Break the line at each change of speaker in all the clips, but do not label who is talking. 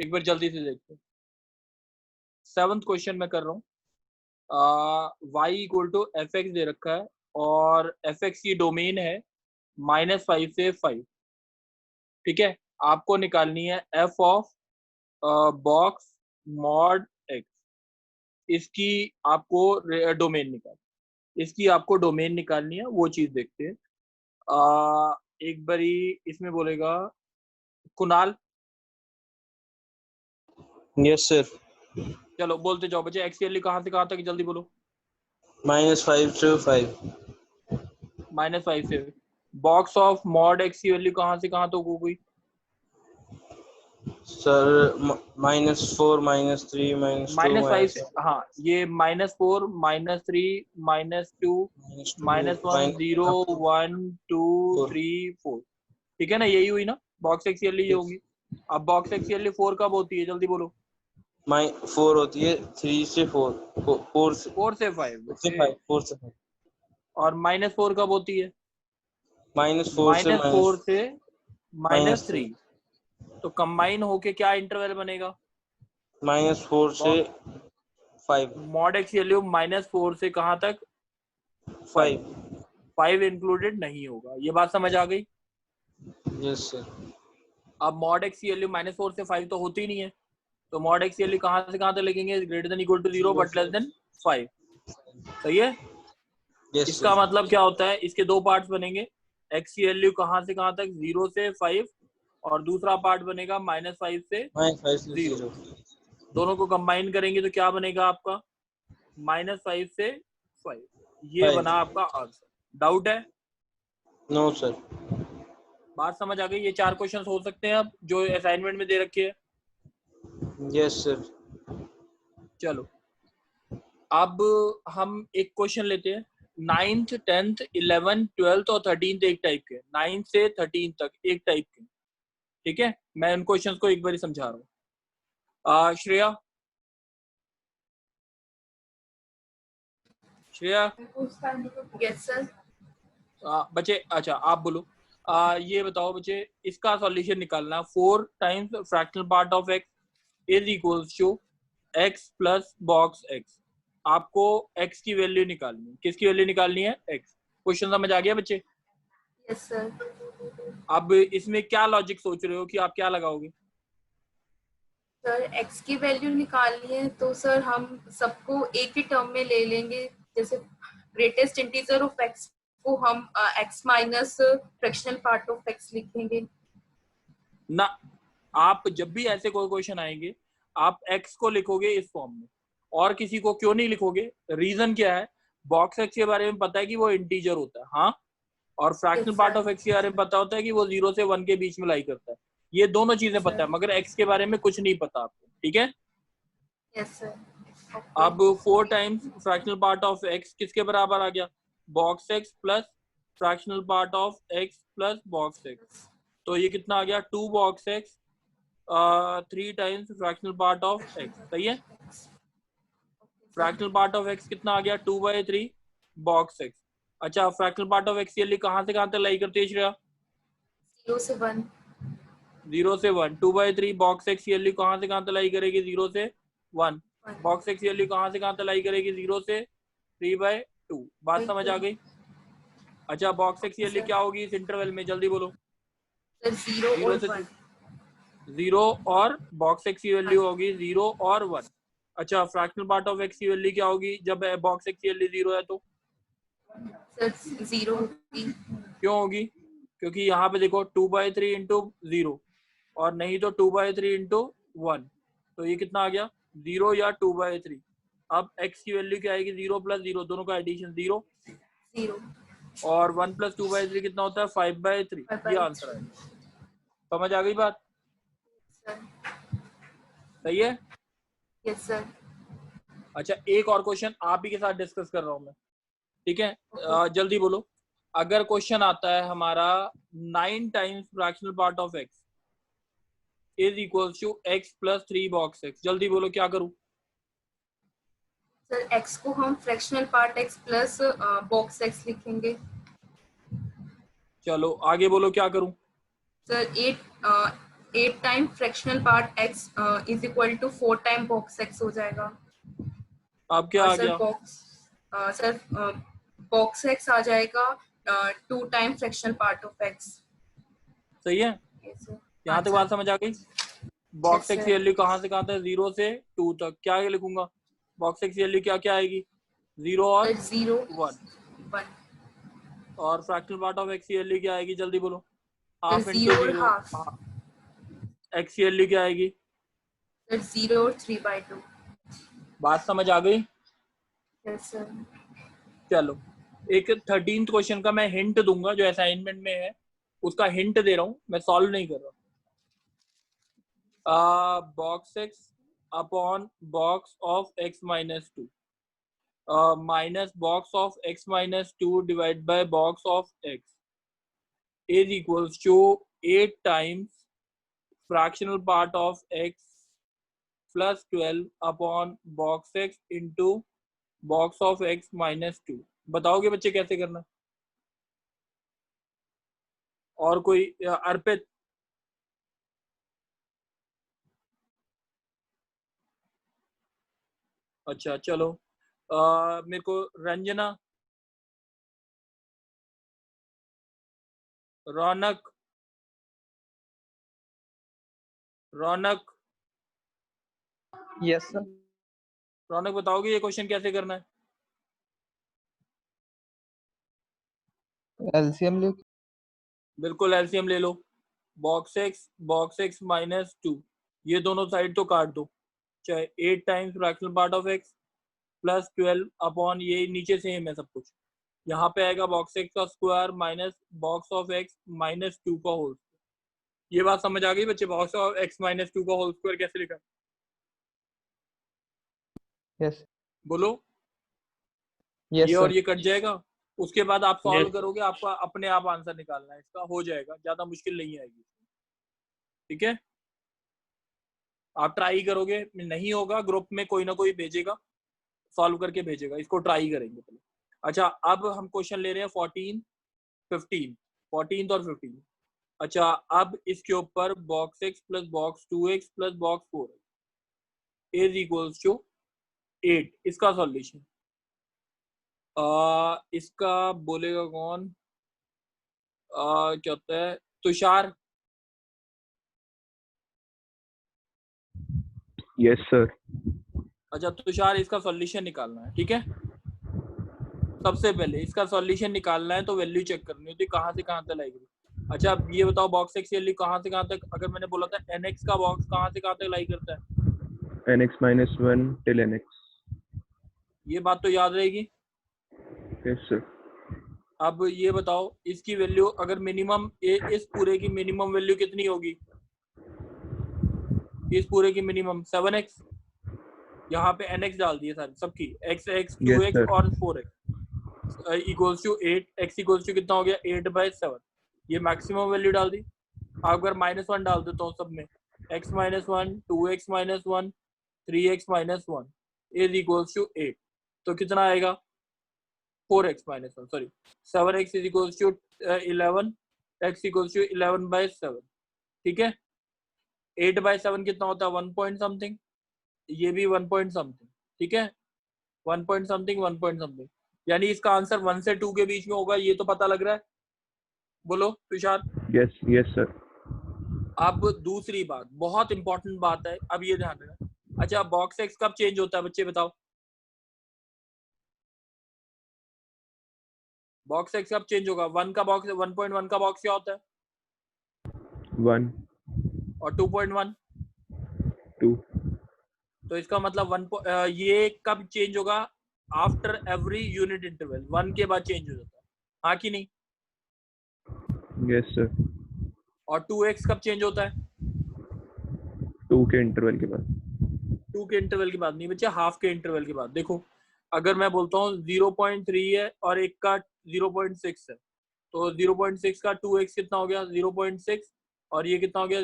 एक बार जल्दी से देखते हैं। 7th क्वेश्चन में कर रहा हूँ। y equal to F X दे रखा है और एफ एक्स की डोमेन है -5 से 5। ठीक है, आपको निकालनी है F of box mod x. इसकी आपको डोमेन निकालनी है, वो चीज देखते हैं। एक बारी इसमें बोलेगा कुणाल।
Yes sir.
चलो बोलते जाओ बच्चे, एक्स की वैल्यू कहाँ से कहाँ तक, जल्दी बोलो।
-5 to 5।
-5 से। बॉक्स ऑफ मॉड एक्स की वैल्यू कहाँ से कहाँ तक हो गई
सर -4 -3 -2
-5 से। हाँ, ये -4 -3 -2 -1 0 1 2 3 4। ठीक है ना, यही हुई ना बॉक्स एक्स की वैल्यू ये होंगी। अब बॉक्स एक्स की वैल्यू 4 कब होती है, जल्दी बोलो।
4 होती है 3 से 4 4 से
4 से 5 बच्चे।
4 से 5
और -4 कब होती है,
-4 से
-4 से
-3
-3। तो कंबाइन होके क्या इंटरवल बनेगा,
-4 से 5
मॉड एक्स की वैल्यू -4 से कहाँ तक 5। 5 इंक्लूडेड नहीं होगा, ये बात समझ आ गई।
Yes sir.
अब मॉड एक्स की वैल्यू -4 से 5 तो होती नहीं है, तो मॉड एक्स की वैल्यू कहाँ से कहाँ तक लिखेंगे, greater than equal to 0 but less than 5। सही है।
यस
इसका
सर।
मतलब क्या होता है, इसके दो पार्ट्स बनेंगे। एक्स की वैल्यू कहाँ से कहाँ तक, 0 से 5, और दूसरा पार्ट बनेगा -5 से 0। दोनों को कंबाइन करेंगे तो क्या बनेगा आपका, -5 से 5। ये बना आपका आंसर। डाउट है?
No sir.
बात समझ आ गई। ये 4 क्वेश्चंस हो सकते हैं अब जो असाइनमेंट में दे रखे हैं।
Yes sir.
चलो अब हम एक क्वेश्चन लेते हैं। 9th 10th 11th 12th और 13th एक टाइप के, 9th से 13th तक एक टाइप के। ठीक है, मैं उन क्वेश्चंस को एक बार समझा रहा हूँ। Shreya
yes sir.
बच्चे, अच्छा आप बोलो। ये बताओ बच्चे, इसका सॉल्यूशन निकालना। 4 times fractional part of x is equals to x plus box x. आपको एक्स की वैल्यू निकालनी है। किसकी वैल्यू निकालनी है, एक्स। क्वेश्चन समझ आ गया बच्चे?
Yes sir.
अब इसमें क्या लॉजिक सोच रहे हो कि आप क्या लगाओगे?
सर एक्स की वैल्यू निकालनी है तो सर हम सबको एक ही टर्म में ले लेंगे। जैसे ग्रेटेस्ट इंटीजर ऑफ एक्स को हम x minus fractional part of x लिखेंगे
ना, आप जब भी ऐसे कोई क्वेश्चन आएंगे आप एक्स को लिखोगे इस फॉर्म में, और किसी को क्यों नहीं लिखोगे? रीजन क्या है, बॉक्स एक्स के बारे में पता है कि वो इंटीजर होता है, हाँ, और फ्रैक्शनल पार्ट ऑफ एक्स के बारे में पता होता है कि वो 0 से 1 के बीच में लाई करता है। ये दोनों चीजें पता है, मगर एक्स के बारे में कुछ नहीं पता आपको। ठीक है।
Yes sir.
अब 4 times fractional part of x किसके बराबर आ गया, box X plus fractional part of x plus box x. तो ये कितना आ गया, 2 box x 3 times fractional part of x. सही है। फ्रैक्शनल पार्ट ऑफ एक्स कितना आ गया, 2/3 बॉक्स एक्स। अच्छा, फ्रैक्शनल पार्ट ऑफ एक्स ये कहाँ से कहाँ तक लाई करती है श्रेया?
0 से 1।
0 से 1। 2/3 बॉक्स एक्स की वैल्यू कहाँ से कहाँ तक लाई करेगी, 0 से 1। बॉक्स एक्स की वैल्यू कहाँ से कहाँ तक लाई करेगी, 0 से 3/2। बात समझ आ गई? अच्छा, बॉक्स एक्स की वैल्यू क्या होगी इस इंटरवल में, जल्दी बोलो।
सर 0 और 1।
0 और बॉक्स एक्स की वैल्यू होगी 0 और 1। अच्छा, फ्रैक्शनल पार्ट ऑफ एक्स की वैल्यू क्या होगी जब बॉक्स एक्स की वैल्यू 0 है तो?
सर 0 होगी।
क्यों होगी? क्योंकि यहाँ पे देखो 2/3 इंटू 0, और नहीं तो 2/3 इंटू 1। तो ये कितना आ गया, 0 या 2/3। अब x की वैल्यू क्या आएगी, 0 प्लस 0, दोनों का एडिशन 0, और 1 प्लस 2/3 कितना होता है, 5/3। ये आंसर है। समझ आ गई बात? सही है।
Yes sir.
अच्छा, एक और क्वेश्चन आप ही के साथ डिस्कस कर रहा हूँ मैं। ठीक है, जल्दी बोलो। अगर क्वेश्चन आता है हमारा 9 times fractional part of x is equals to x plus 3 box x, जल्दी बोलो क्या करूं?
सर x को हम fractional part x plus box x लिखेंगे।
चलो आगे बोलो क्या करूं?
Sir 8 time fractional part x is equal to 4 time box x हो जाएगा।
अब क्या आ
सर
गया?
सर बॉक्स x आ जाएगा 2 time fractional part of x।
सही है,
हाँ
यहाँ तक
सर।
बात समझ आ गई।
यस
बॉक्स एक्स की
सर।
वैल्यू कहाँ से कहाँ तक? 0 से 2 तक। क्या लिखूंगा? बॉक्स एक्स की वैल्यू क्या क्या आएगी? 0 और
0
1।
1।
और फ्रैक्शनल पार्ट ऑफ एक्स की वैल्यू क्या आएगी? जल्दी बोलो।
सर
हाफ इंटू
0 और
0।
हाफ।
एक्स की वैल्यू क्या आएगी?
सर 0 और 3/2।
बात समझ आ गई?
Yes sir.
चलो, एक 13th क्वेश्चन का मैं हिंट दूंगा जो असाइनमेंट में है, उसका हिंट दे रहा हूँ, मैं सॉल्व नहीं कर रहा। Box x upon box of x minus 2 minus box of x minus 2 divided by box of x is equals to 8 times fractional part of x plus 12 upon box x into box of x minus 2। बताओगे बच्चे कैसे करना? और कोई? अर्पित? अच्छा चलो, मेरे को रंजना, रौनक, रौनक,
यस सर।
रौनक बताओगे ये क्वेश्चन कैसे करना है?
एलसीएम ले।
बिल्कुल एलसीएम ले लो। बॉक्स एक्स माइनस 2, ये दोनों साइड तो काट दो, चाहे 8 times fractional part of x plus 12 upon, ये नीचे सेम है सब कुछ, यहाँ पे आएगा बॉक्स एक्स का square minus box of x minus 2 का होल। ये बात समझ आ गई बच्चे? बॉक्स ऑफ एक्स माइनस 2 का होल स्क्वायर कैसे लिखा?
यस
बोलो।
यस
ये और
सर।
ये कट जाएगा, उसके बाद आप सॉल्व
Yes.
करोगे, आपका अपने आप आंसर निकालना है, इसका हो जाएगा, ज्यादा मुश्किल नहीं आएगी। ठीक है, आप ट्राई करोगे, नहीं होगा ग्रुप में कोई ना कोई भेजेगा, सॉल्व करके भेजेगा, इसको ट्राई करेंगे पहले। अच्छा, अब हम क्वेश्चन ले रहे हैं 14 15, 14 और 15। अच्छा, अब इसके ऊपर box X plus box 2x plus box 4 is equals to 8, इसका सॉल्यूशन इसका बोलेगा कौन? क्या होता है? तुषार?
Yes sir.
अच्छा तुषार, इसका सॉल्यूशन निकालना है, ठीक है। सबसे पहले इसका सॉल्यूशन निकालना है तो वैल्यू चेक करनी होती है कहाँ से कहाँ तक लाएगी। अच्छा अब ये बताओ, बॉक्स एक्स की वैल्यू कहाँ से कहाँ तक, अगर मैंने बोला था nx का बॉक्स कहाँ से कहाँ तक लाई करता है?
nx minus 1 till nx।
ये बात तो याद रहेगी।
Yes sir.
अब ये बताओ, इसकी वैल्यू अगर मिनिमम, इस पूरे की मिनिमम वैल्यू कितनी होगी? इस पूरे की मिनिमम 7x, यहाँ पे nx डाल दिए सारी सबकी, x 2x और 4x equals to 8, x equals to कितना हो गया? 8/7। ये मैक्सिमम वैल्यू डाल दी। अगर -1 डाल देता हूँ सब में, x minus 1 2x minus 1 3x minus 1 is equals to 8, तो कितना आएगा? 4x minus 1, sorry 7x is equals to 11, x equals to 11/7। ठीक है, 8/7 कितना होता है? 1 पॉइंट समथिंग, ये भी 1 पॉइंट समथिंग। ठीक है, 1 पॉइंट समथिंग 1 पॉइंट समथिंग, यानी इसका आंसर 1 से 2 के बीच में होगा, ये तो पता लग रहा है। बोलो तुषार।
Yes yes sir.
अब दूसरी बात, बहुत इंपॉर्टेंट बात है, अब ये ध्यान रखना। अच्छा, बॉक्स एक्स कब चेंज होता है बच्चे बताओ? बॉक्स एक्स कब चेंज होगा? 1 का बॉक्स, 1.1 का बॉक्स क्या होता है?
1
और 2.1,
2।
तो इसका मतलब ये कब चेंज होगा? आफ्टर एवरी यूनिट इंटरवल, 1 के बाद चेंज हो जाता है, हाँ कि नहीं?
Yes sir.
और 2x कब चेंज होता है?
2 के इंटरवल के बाद।
2 के इंटरवल के बाद नहीं बच्चे, हाफ के इंटरवल के बाद। देखो, अगर मैं बोलता हूँ 0.3 है और एक का 0.6 है, तो 0.6 का 2x कितना हो गया? 0.6, और ये कितना हो गया?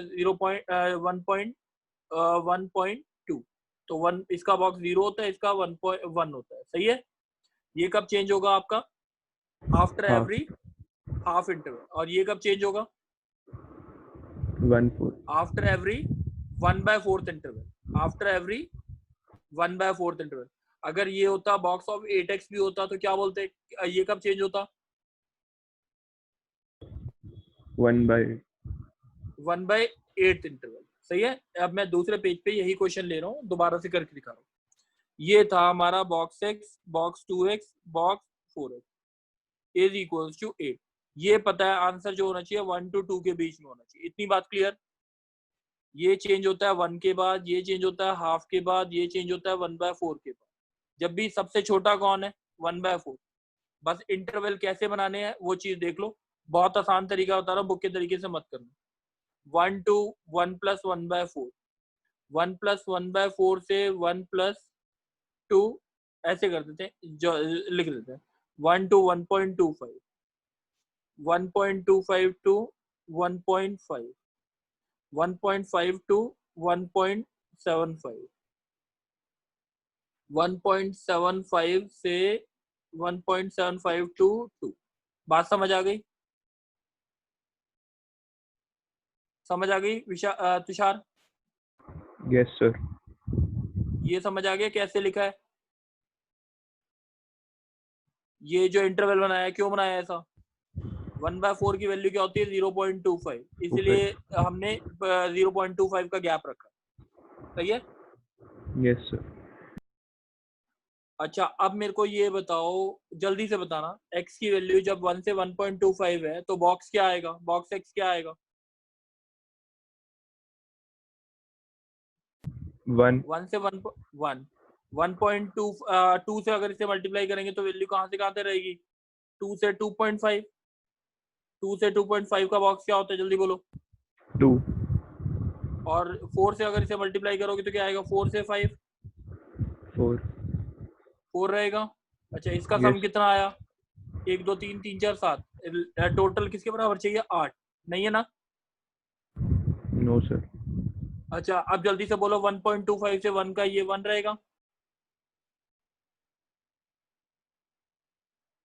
1.2, तो 1, इसका बॉक्स 0 होता है, इसका 1.1 होता है। सही है, ये कब चेंज होगा आपका? After every half interval. और ये कब चेंज होगा?
1 4
after every 1/4 interval, after every 1/4 interval. अगर ये होता बॉक्स ऑफ 8x भी होता तो क्या बोलते, ये कब चेंज होता? 1/8 इंटरवल। सही है। अब मैं दूसरे पेज पे यही क्वेश्चन ले रहा हूँ, दोबारा से करके दिखा रहा हूँ। ये था हमारा box x, box 2x, box 4x is equals to 8। ये पता है आंसर जो होना चाहिए 1 to 2 के बीच में होना चाहिए। इतनी बात क्लियर? ये चेंज होता है 1 के बाद, ये चेंज होता है हाफ के बाद, ये चेंज होता है 1/4 के बाद। जब भी सबसे छोटा कौन है? 1/4। बस इंटरवल कैसे बनाने हैं वो चीज देख लो। बहुत आसान तरीका बता रहा हूँ, बुक के तरीके से मत करना। 1 to 1 + 1/4, 1 + 1/4 से 1 + 2 ऐसे कर देते हैं, जो लिख देते हैं 1 to 1.25, 1.25 to 1.5, 1.5 to 1.75, 1.75 से 1.75 to 2। बात समझ आ गई? समझ आ गई तुषार?
Yes sir.
ये समझ आ गया कैसे लिखा है? ये जो इंटरवल बनाया है, क्यों बनाया है ऐसा? 1/4 की वैल्यू क्या होती है? 0.25, इसलिए हमने 0.25 का गैप रखा। सही है?
Yes sir.
अच्छा, अब मेरे को ये बताओ, जल्दी से बताना, x की वैल्यू जब 1 से 1.25 है तो बॉक्स क्या आएगा? बॉक्स x क्या आएगा? 1 से 1.2 से अगर इसे मल्टीप्लाई करेंगे तो वैल्यू कहाँ से कहाँ तक रहेगी? 2 से 2.5, 2 से 2.5 का बॉक्स क्या होता है? जल्दी बोलो।
2।
और 4 से अगर इसे मल्टीप्लाई करोगे तो क्या आएगा? 4 से 5,
4
4 रहेगा। अच्छा, इसका
Yes.
सम कितना आया? 1 2 3 3 4 7। टोटल किसके बराबर चाहिए? 8। नहीं है ना?
No sir.
अच्छा, अब जल्दी से बोलो 1.25 से 1 का ये 1 रहेगा।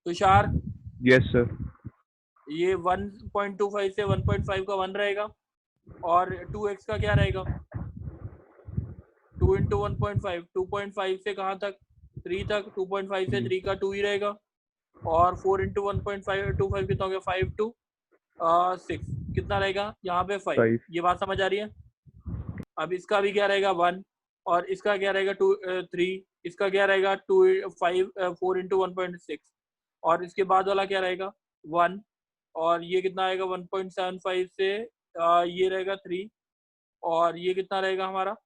Tushar,
yes sir.
ये 1.25 से 1.5 का 1 रहेगा। और 2x का क्या रहेगा? 2 × 1.5, 2.5 से कहाँ तक? 3 तक। 2.5 से 3 का 2 ही रहेगा। और 4 × 1.5 कितना हो गया? 5 to 6 कितना रहेगा? यहाँ पे 5।
5।
ये बात समझ आ रही है? अब इसका भी क्या रहेगा? 1। और इसका क्या रहेगा? 2 3। इसका क्या रहेगा? 2 5 4 × 1.6। और इसके बाद वाला क्या रहेगा? 1। और ये कितना आएगा? 1.75 से ये रहेगा 3। और ये कितना रहेगा हमारा?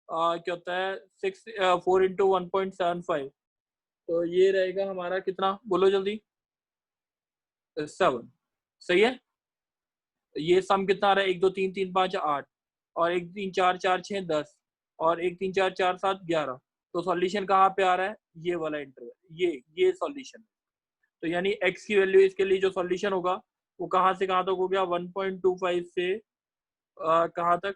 क्या होता है? 4 × 1.75, तो ये रहेगा हमारा कितना? बोलो जल्दी। 7। सही है? ये सम कितना आ रहा है? 1 2 3 3 5 8, और 1 3 4 4 6 10, और 1 3 4 4 7 11। तो सॉल्यूशन कहाँ पे आ रहा है? ये वाला इंटरवल, ये सॉल्यूशन। तो यानी x की वैल्यू इसके लिए जो सॉल्यूशन होगा वो कहाँ से कहाँ तक हो गया? 1.25 से कहाँ तक?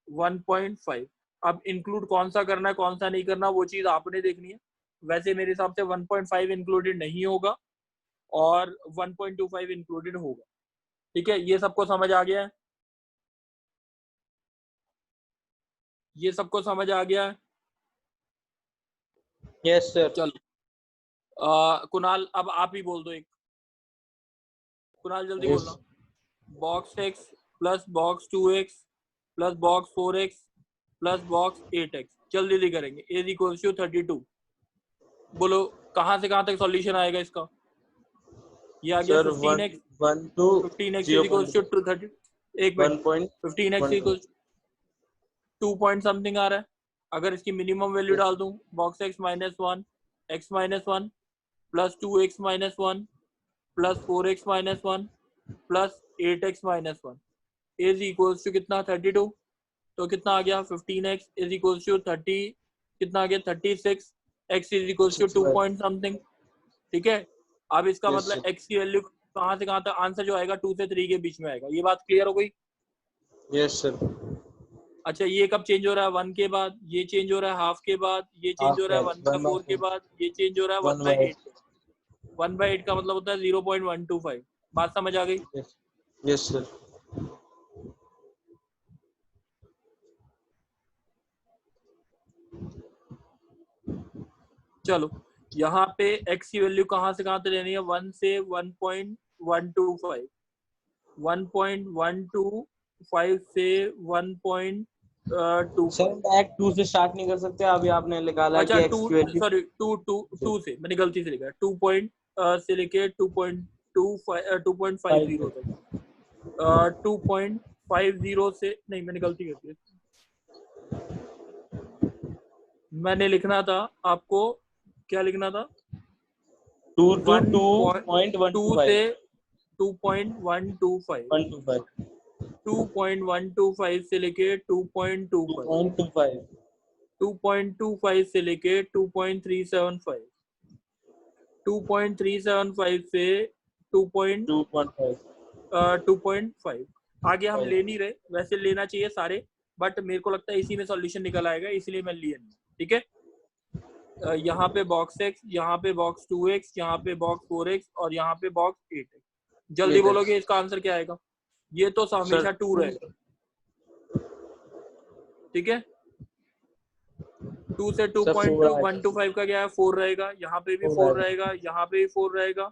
1.5। अब इंक्लूड कौन सा करना है, कौन सा नहीं करना, वो चीज आपने देखनी है। वैसे मेरे हिसाब से 1.5 इंक्लूडेड नहीं होगा और 1.25 इंक्लूडेड होगा। ठीक है, ये सबको समझ आ गया है? ये सबको समझ आ गया है?
Yes sir.
चलो कुणाल, अब आप ही बोल दो एक। कुणाल जल्दी
Yes.
बोलना। Box x plus box 2x plus box 4x plus box 8x, जल्दी जल्दी करेंगे। Is equals to 32। बोलो कहाँ से कहाँ तक सॉल्यूशन आएगा इसका? ये आ गया
sir
15x।
1 to
15x is equals to 30। एक minute, 15x equals 2 point something आ रहा है। अगर इसकी मिनिमम वैल्यू डाल दूं, box x -1 x -1 plus 2x -1 plus 4x -1 plus 8x -1 is equals to कितना? 32। तो कितना आ गया? 15x इज इक्वल्स टू 30, कितना आ गया? 36। x is equals to 2 point something. ठीक है, अब इसका
Yes,
मतलब
sir.
x की वैल्यू कहाँ से कहाँ तक? आंसर जो आएगा 2 से 3 के बीच में आएगा। ये बात क्लियर हो गई?
Yes sir.
अच्छा, ये कब चेंज हो रहा है? 1 के बाद, ये चेंज हो रहा है हाफ के बाद, ये चेंज हो रहा है 1/4 के बाद, ये चेंज हो रहा है 1/8 के बाद। 1/8 का मतलब होता है 0.125। बात समझ आ गई?
Yes sir.
चलो यहाँ पे x की वैल्यू कहाँ से कहाँ तक लेनी है? 1 से 1.125, 1.125 से 1.25।
सर डायरेक्ट 2 से स्टार्ट नहीं कर सकते, अभी आपने निकाला
अच्छा
कि x की वैल्यू
सॉरी 2 से मैंने गलती से लिखा, 2 से लेके 2.50 तक, 2.50 से नहीं, मैंने गलती कर दी। मैंने लिखना था, आपको क्या लिखना था?
2 to
2 से 2.125,
125
2.125 से लेके 2.25,
2.25
2.25 से लेके 2.375, 2.375 से 2.5। आगे हम ले नहीं रहे, वैसे लेना चाहिए सारे, बट मेरे को लगता है इसी में सॉल्यूशन निकल आएगा, इसलिए मैं लिए नहीं। ठीक है, यहाँ पे बॉक्स x, यहाँ पे बॉक्स 2x, यहाँ पे बॉक्स 4x और यहाँ पे बॉक्स 8x। जल्दी बोलोगे इसका आंसर क्या आएगा? ये तो हमेशा 2 रहेगा। ठीक है, 2 से 2.125 का क्या है? 4 रहेगा, यहाँ पे भी 4 रहेगा, यहाँ पे भी 4 रहेगा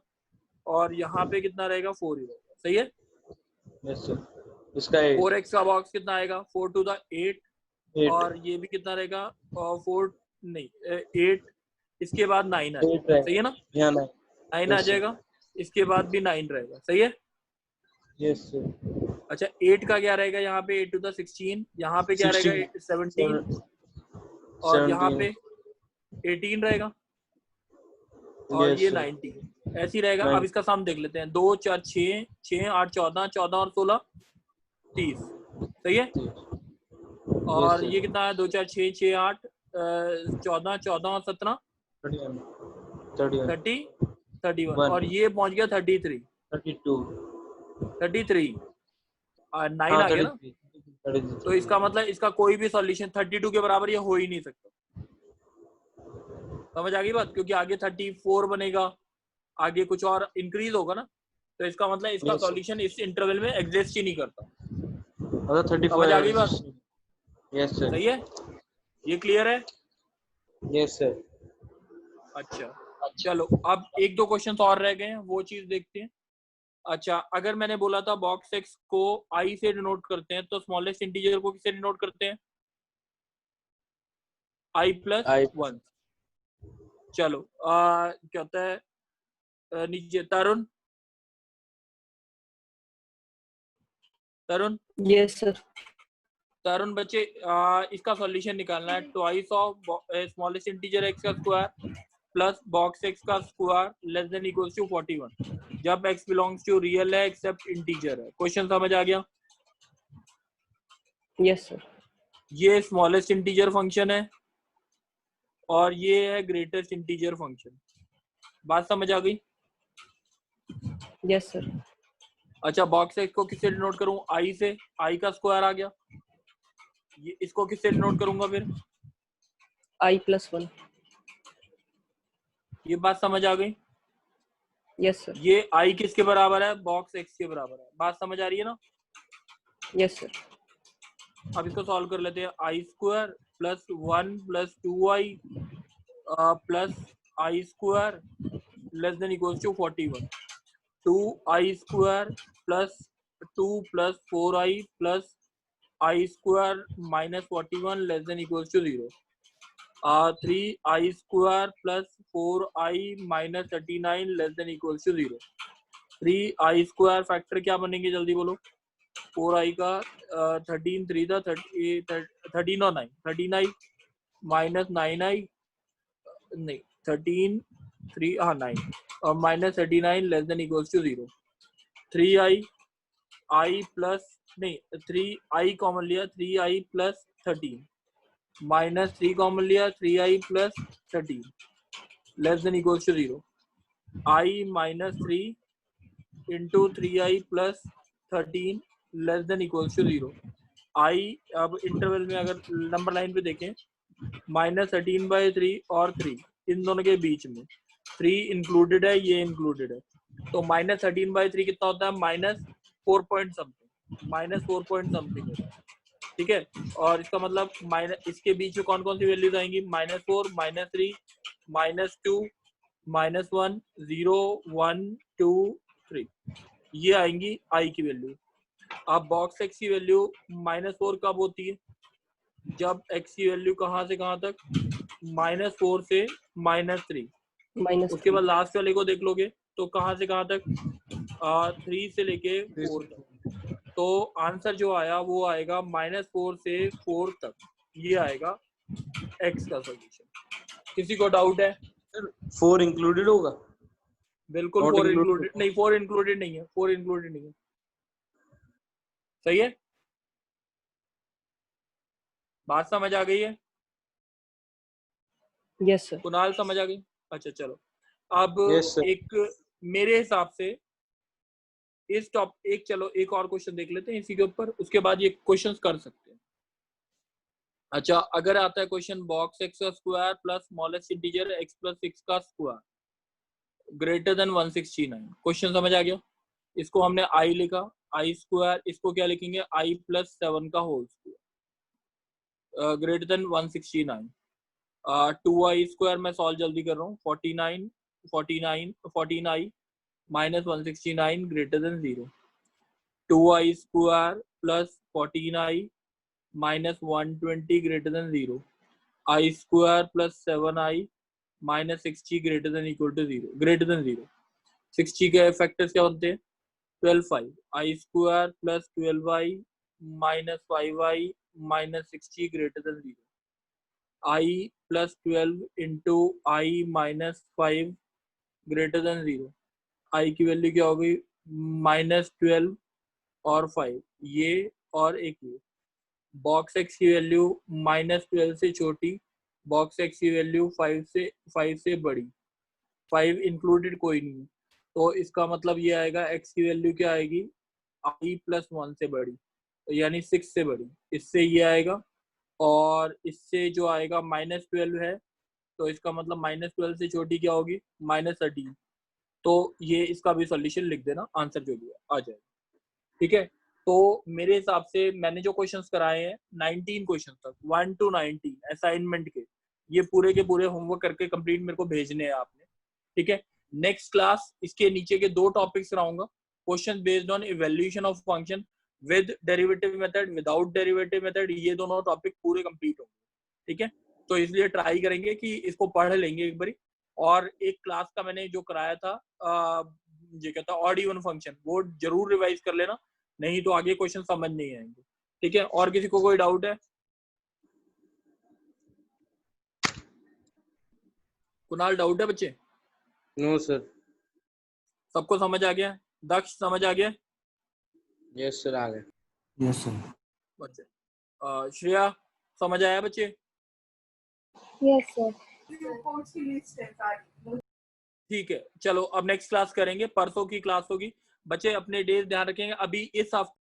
और यहाँ पे कितना रहेगा? 4 ही रहेगा। सही है,
यस सर। इसका
4x का बॉक्स कितना आएगा? 4 to the 8 और ये भी कितना रहेगा? 4 नहीं 8, इसके बाद 9 आ जाएगा। सही है ना, 9 आ जाएगा, इसके बाद भी 9 रहेगा। सही है,
यस सर।
अच्छा 8 का क्या रहेगा? यहाँ पे 8 to the 16, यहाँ पे क्या रहेगा? 17 और यहाँ पे 18 रहेगा और ये 19 ऐसी रहेगा। अब इसका सम देख लेते हैं, 2 4 6 6 8 14, 14 और 16 30। सही है, और ये कितना है? 2 4 6 6 8 14, 14 और 17 31 और ये पहुंच गया 33 और 9 आ गया ना। तो इसका मतलब इसका कोई भी सॉल्यूशन 32 के बराबर ये हो ही नहीं सकता। समझ आ गई बात? क्योंकि आगे 34 बनेगा, आगे कुछ और इंक्रीज होगा ना, तो इसका मतलब इसका सॉल्यूशन इस इंटरवल में एग्जिस्ट ही नहीं करता। समझ आ गई बात?
Yes sir.
सही है, ये क्लियर है?
Yes sir.
अच्छा चलो, अब 1-2 क्वेश्चन और रह गए हैं, वो चीज देखते हैं। अच्छा, अगर मैंने बोला था बॉक्स एक्स को आई से डिनोट करते हैं, तो स्मॉलेस्ट इंटीजर को किससे डिनोट करते हैं? आई प्लस 1। चलो क्या होता है नीचे? तरुण
यस सर।
तरुण बच्चे, इसका सॉल्यूशन निकालना है। Twice of smallest integer x का स्क्वायर प्लस बॉक्स एक्स का square less than equals to 41 जब एक्स बिलोंग्स टू रियल है एक्सेप्ट इंटीजर है। क्वेश्चन समझ आ गया?
Yes sir.
ये स्मॉलेस्ट इंटीजर फंक्शन है और ये है ग्रेटेस्ट इंटीजर फंक्शन। बात समझ आ गई?
Yes sir.
अच्छा, बॉक्स एक्स को किससे डिनोट करूं? आई से, आई का स्क्वायर आ गया। ये इसको किससे डिनोट करूंगा फिर?
आई प्लस 1।
ये बात समझ आ गई?
Yes sir.
ये आई किसके बराबर है? बॉक्स एक्स के बराबर है। बात समझ आ रही है ना?
Yes sir.
अब इसको सॉल्व कर लेते हैं। I square plus 1 plus 2i plus I square less than equals to 41। 2i square plus 2 plus 4i plus I square minus 41 less than equals to 0। 3i square plus 4i minus 39 less than equals to 0। 3i square factor क्या बनेंगे? जल्दी बोलो। 4i का 13 3 था 13 और 9 39 minus 9i नहीं 13 3 हाँ 9 और minus 39 less than equals to 0। 3i i plus नहीं 3i कॉमन लिया 3i प्लस 13 माइनस 3 कॉमन लिया 3i plus 13 less than equals to 0। i minus 3 into 3i plus 13 less than equals to 0। i अब interval में अगर number line पे देखें, minus 13/3 और 3 इन दोनों के बीच में 3 इंक्लूडेड है, ये इंक्लूडेड है, तो माइनस 13/3 कितना होता है? माइनस 4 पॉइंट समथिंग होता है। ठीक है, और इसका मतलब माइनस, इसके बीच में कौन कौन सी वैल्यूज आएंगी, -4, -3, -2, -1, 0, 1, 2, 3, ये आएंगी आई की वैल्यू। अब बॉक्स एक्स की वैल्यू -4 कब होती है, जब एक्स की वैल्यू कहाँ से कहाँ तक, -4 से -3। उसके बाद लास्ट वाले को देख लोगे तो कहाँ से कहाँ तक, 3 से लेके 4 तक। तो आंसर जो आया वो आएगा -4 से 4 तक, ये आएगा एक्स का सॉल्यूशन। किसी को डाउट है?
4 इंक्लूडेड होगा?
बिल्कुल
Not
4
included.
इंक्लूडेड नहीं, 4 इंक्लूडेड नहीं है, 4 इंक्लूडेड नहीं है। सही है, बात समझ आ गई है?
Yes sir.
कुणाल समझ आ गई? अच्छा चलो, अब
Yes, sir.
एक मेरे हिसाब से इस एक चलो एक और क्वेश्चन देख लेते हैं इसी के ऊपर, उसके बाद ये क्वेश्चंस कर सकते हैं। अच्छा, अगर आता है क्वेश्चन बॉक्स एक्स का square plus smallest integer x plus 6 का स्क्वायर ग्रेटर देन 169, क्वेश्चन समझ आ गया? इसको हमने आई लिखा, आई स्क्वायर, इसको क्या लिखेंगे, आई प्लस 7 का whole square greater than 169। 2i square मैं सॉल्व जल्दी कर रहा हूँ, 14i minus 169 greater than 0। 2i square plus 14i minus 120 greater than 0। i square plus 7i minus 60 greater than equal to 0, greater than 0। 60 के फैक्टर्स क्या बनते हैं, 12i, i square plus 12i minus 5i minus 60 greater than 0। i plus 12 into i minus 5 greater than 0। i की value क्या हो गई, -12 और 5, ये और एक ये। बॉक्स एक्स की वैल्यू -12 से छोटी, बॉक्स एक्स की वैल्यू 5 से बड़ी, 5 इंक्लूडेड कोई नहीं है, तो इसका मतलब ये आएगा एक्स की वैल्यू क्या आएगी, i प्लस 1 से बड़ी, यानी 6 से बड़ी, इससे ये आएगा। और इससे जो आएगा -12 है, तो इसका मतलब -12 से छोटी क्या होगी, -13। तो ये इसका भी सॉल्यूशन लिख देना, आंसर जो भी आ जाएगा। ठीक है, तो मेरे हिसाब से मैंने जो क्वेश्चंस कराए हैं 19 क्वेश्चन तक, 1 to 19 असाइनमेंट के, ये पूरे के पूरे होमवर्क करके कंप्लीट मेरे को भेजने हैं आपने। ठीक है, नेक्स्ट क्लास इसके नीचे के 2 टॉपिक्स कराऊंगा, question based on evaluation of function with derivative method, without derivative method, ये दोनों टॉपिक पूरे कंप्लीट होंगे। ठीक है, तो इसलिए ट्राई करेंगे कि इसको पढ़ लेंगे एक बारी। और एक क्लास का मैंने जो कराया था ये कहता है ऑड इवन फंक्शन, वो जरूर रिवाइज कर लेना, नहीं तो आगे क्वेश्चन समझ नहीं आएंगे। ठीक है, और किसी को कोई डाउट है? कुणाल डाउट है बच्चे?
No sir.
सबको समझ आ गया? दक्ष समझ आ गया?
यस सर, आ गए।
Yes sir.
बच्चे श्रेया समझ आया बच्चे?
Yes sir.
ठीक है, चलो अब नेक्स्ट क्लास करेंगे, परसों की क्लास होगी। बच्चे अपने डेज ध्यान रखेंगे। अभी इस हफ्ते